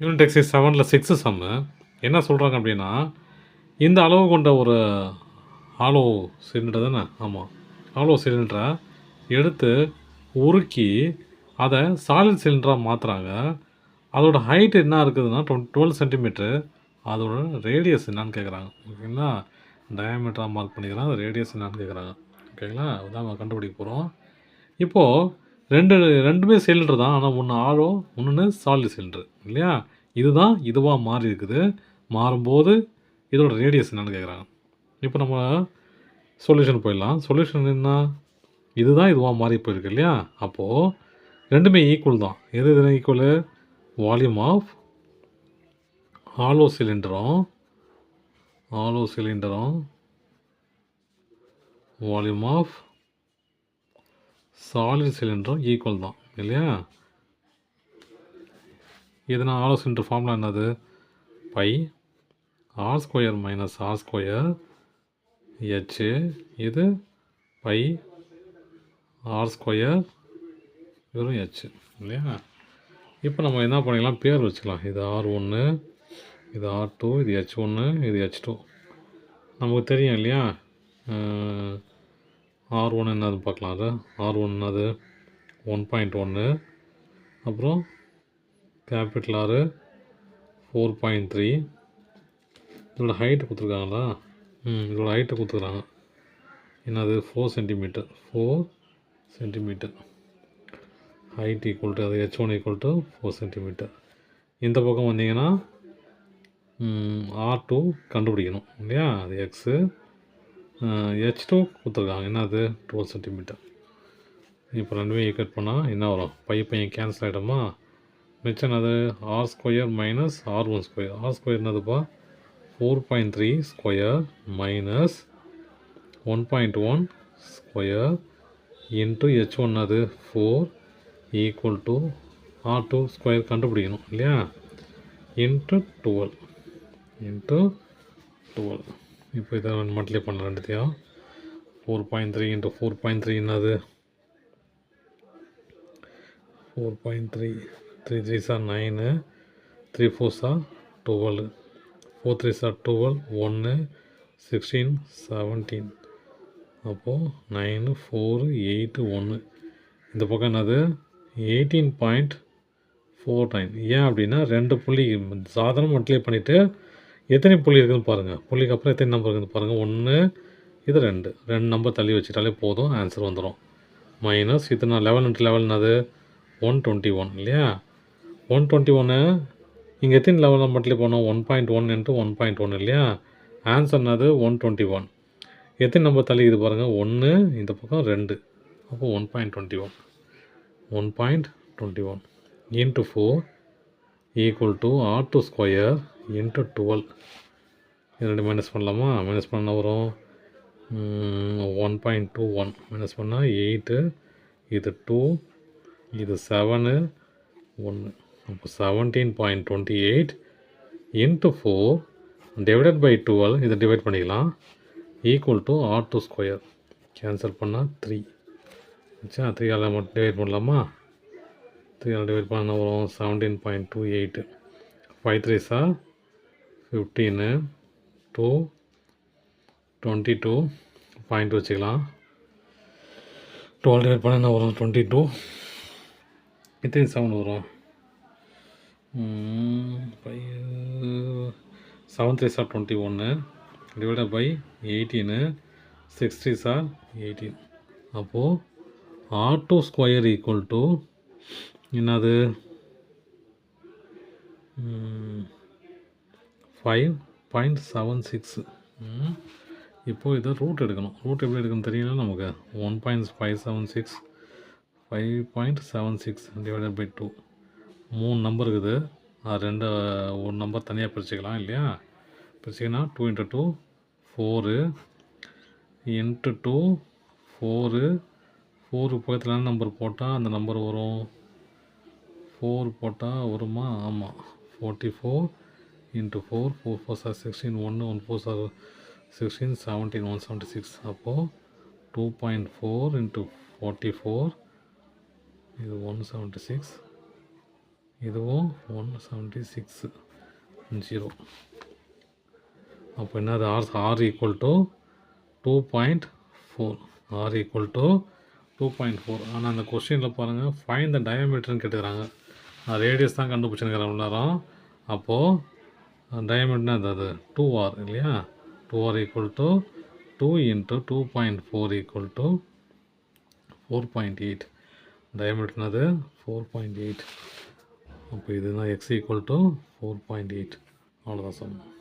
Unit exercise 7ல 6 சம்மு என்ன சொல்கிறாங்க அப்படின்னா, இந்த அளவு கொண்ட ஒரு ஹாலோ சிலிண்டர் தானே, ஆமாம், ஹாலோ சிலிண்டரை எடுத்து உருக்கி அதை சாலிட் சிலிண்டராக மாற்றுறாங்க. அதோட ஹைட் என்ன இருக்குதுன்னா 12 சென்டிமீட்ரு. அதோட ரேடியஸ் என்னான்னு கேட்குறாங்க. ஓகேங்களா, டயாமீட்டராக மார்க் பண்ணிக்கிறாங்க, அது ரேடியஸ் என்னான்னு கேட்குறாங்க. ஓகேங்களா, அதுதான் நம்ம கண்டுபிடிக்க போகிறோம். இப்போது ரெண்டுமே சிலிண்டர் தான், ஆனால் ஒன்று ஆழோ, ஒன்று சாலிட் சிலிண்டர் இல்லையா. இதுதான் இதுவாக மாறி இருக்குது. மாறும்போது இதோட ரேடியஸ் என்னன்னு கேட்குறாங்க. இப்போ நம்ம சொல்யூஷன் போயிடலாம். சொல்யூஷன் என்ன, இதுதான் இதுவாக மாறி போயிருக்கு இல்லையா. அப்போது ரெண்டுமே ஈக்குவல் தான். எது எது ஈக்குவலு, வால்யூம் ஆஃப் ஹாலோ சிலிண்டரும் வால்யூம் ஆஃப் சாலிட் சிலிண்டரும் ஈக்குவல் தான் இல்லையா. இதுனா ஹாலோ சிலிண்டர் ஃபார்முலா என்னது, pi r square minus r square h. இது பை ஆர் ஸ்கொயர் வெறும் ஹெச் இல்லையா. இப்போ நம்ம என்ன பண்ணிக்கலாம், பேர் வச்சுக்கலாம். இது R1, இது R2, இது H1, இது H2. நமக்கு தெரியும் இல்லையா. R1 என்னது பார்க்கலாம். அது R1 என்னது 1.1, அப்புறம் கேபிட்டல் ஆர் 4.3. இதோட ஹைட்டு கொடுத்துருக்காங்களா, இதோட ஹைட்டை கொடுத்துருக்காங்க. என்னது 4 சென்டிமீட்டர். ஹைட் ஈக்குவல் டு அது H1 ஈக்குவல் டு 4 சென்டிமீட்டர். இந்த பக்கம் வந்தீங்கன்னா R2 கண்டுபிடிக்கணும் இல்லையா, அது எக்ஸு. H2 கொடுத்துருக்காங்க, என்னது 12 சென்டிமீட்டர். இப்போ ரெண்டுமே ஈக்குவேட் பண்ணால் என்ன வரும், பையன் கேன்சல் ஆகிடுமா. மிச்சம் என்னது r square minus R1 square. R square என்னதுப்பா 4.3 square minus 1.1 square into H1 அது 4 ஈக்குவல் டு R2 ஸ்கொயர் கண்டுபிடிக்கணும் இல்லையா, இன்ட்டு 12. இப்போ இதை மல்டிப்ளை பண்ண ரெண்டுத்தையும். 4.3 இன்ட்டு 4.3 என்னது 4.3, 3 3s are 9, 3 4s are 12, 4 3s are 12, 1 16 17. அப்போது 9 4 8 1. இந்த பக்கம் என்னது 18.49. ஏன் அப்படின்னா ரெண்டு புள்ளி சாதாரண மல்டிப்ளை பண்ணிவிட்டு எத்தனை புள்ளி இருக்குதுன்னு பாருங்கள். புள்ளிக்கு அப்புறம் எத்தனை நம்பர் இருக்குதுன்னு பாருங்கள். 1 இது 2 நம்பர் தள்ளி வச்சுட்டாலே போதும், ஆன்சர் வந்துடும். மைனஸ் இது நான் 11 இன்ட்டு 11 அது 121 இல்லையா. 121 இங்கே எத்தனை லெவலில் மல்டிப்ளை பண்ணோம், 1.1 இன்ட்டு 1.1 இல்லையா. ஆன்சர் என்னது 121. எத்தனை நம்பர் தள்ளி இது பாருங்கள், 1 இந்த பக்கம் 2, அப்போ 1.21 into 4 equal to R2 square into 12. இது ரெண்டு மைனஸ் பண்ணலாமா, மைனஸ் பண்ண வரும் 1.21 மைனஸ் பண்ணால் 8, இது 2, இது 7 1, அப்போ 17.28 இன்ட்டு 4 டிவைடட் பை 12. இதை டிவைட் பண்ணிக்கலாம், equal to R2 square. Cancel பண்ணால் 3 ஆச்சா. 3ஆல் மட்டும் டிவைட் பண்ணலாமா, 3ஆல் டிவைட் பண்ண வரும் 17.28. 5 3s are 15, 2 22 பாயிண்ட் வச்சுக்கலாம். 12 டிவைட் பண்ண என்ன வரும் 22. எத்தனை 7 வரும், 7 3s are 21 divided by 18, 6 3s are 18. அப்போது R2 ஸ்கொயர் ஈக்குவல் டு என்னது 5.76. இப்போது இதை ரூட் எடுக்கணும். ரூட் எப்படி எடுக்கணும்னு தெரியல நமக்கு. 1.576 5.76 டிவைடட் பை 2. 3 நம்பர் இருக்குது, அது ஒரு நம்பர் தனியாக பிரிச்சுக்கலாம் இல்லையா. பிரிச்சிங்கன்னா 2 இன்ட்டு 2 4 இன்ட்டு 2 4 பக்கத்தில் நம்பர் போட்டால் அந்த நம்பர் வரும். 4 போட்டால் வருமா, ஆமாம் 44 into 4 4 4s are 16, 1 1 4s are 16 17 176. அப்போது 2.4 இன்ட்டு 44 இது 176 இதுவும் 176 0. அப்போ என்னது r equal to 2.4. R equal to 2.4. ஆனால் அந்த கொஸ்டினில் பாருங்கள் ஃபைன் த டயமீட்டர்னு கேட்டுக்கிறாங்க. நான் ரேடியஸ் தான் கண்டுபிடிச்சிருக்கிறேன் இவ்வளோ நேரம். அப்போது டயமீட்டர்னா அது 2r இல்லையா? 2r equal to 2 into 2.4 equal to 4.8. டயமீட்டர்னது 4.8. அப்போ இதுதான் எக்ஸ் ஈக்குவல் டு 4.8. அவ்வளோதான் சொன்னோம்.